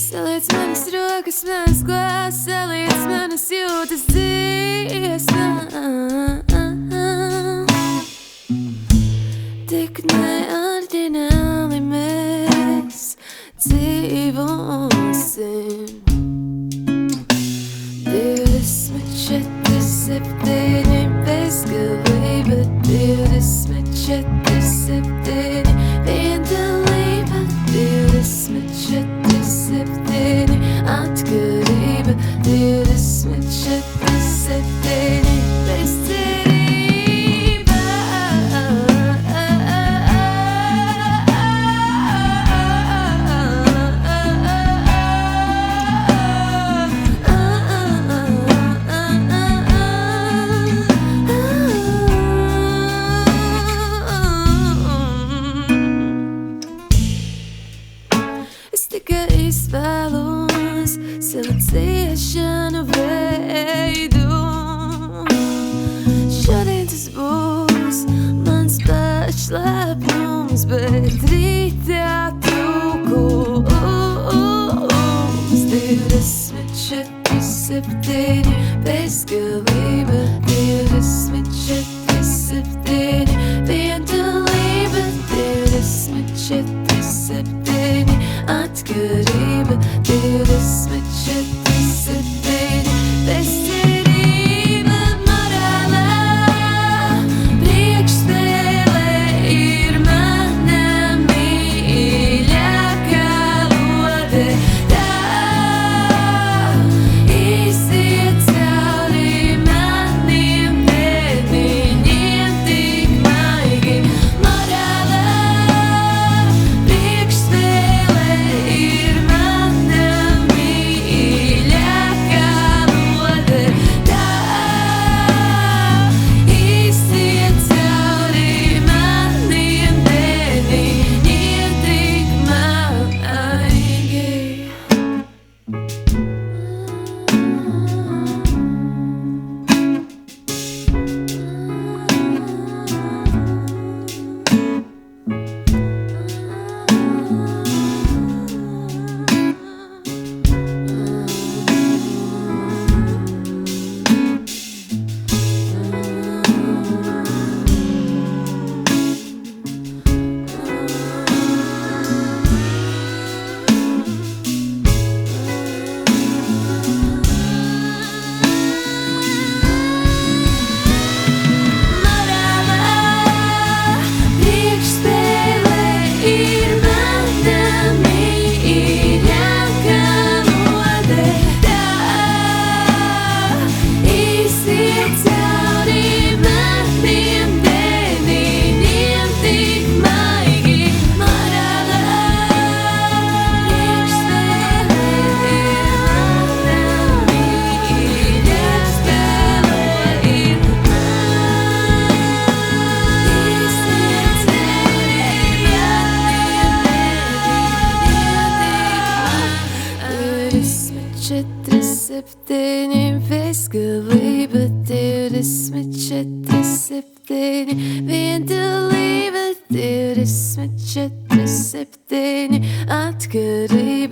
Saliec manas rokas, manas glāzes, saliec manas jūtas dziesmā. Tik neordināli mēs dzīvosim. 24, 7 bezgalība, 24, 7 viendalība, 24, 7 atkarība, 24, 7 bezcerība. Es tikai izvēlos savu ciešanu veidu. Šodien tas būs mans pašslēpums, bet rītā trūkums. 24, 7 bezgalība, 24, 7 viendalība, 24, 7 atkarība, 24, 7 bezcerība. Morālā priekšspēle ir mana mīļākā lode. Tā iziet cauri maniem dēļiem tik maigi. Morālā priekšspēle ir mana mīļākā lode. Tā iziet cauri maniem dēļiem tik maigi. Četri, 7 bezgalība, 24, 7 viendalība, 24, 7 atkarība.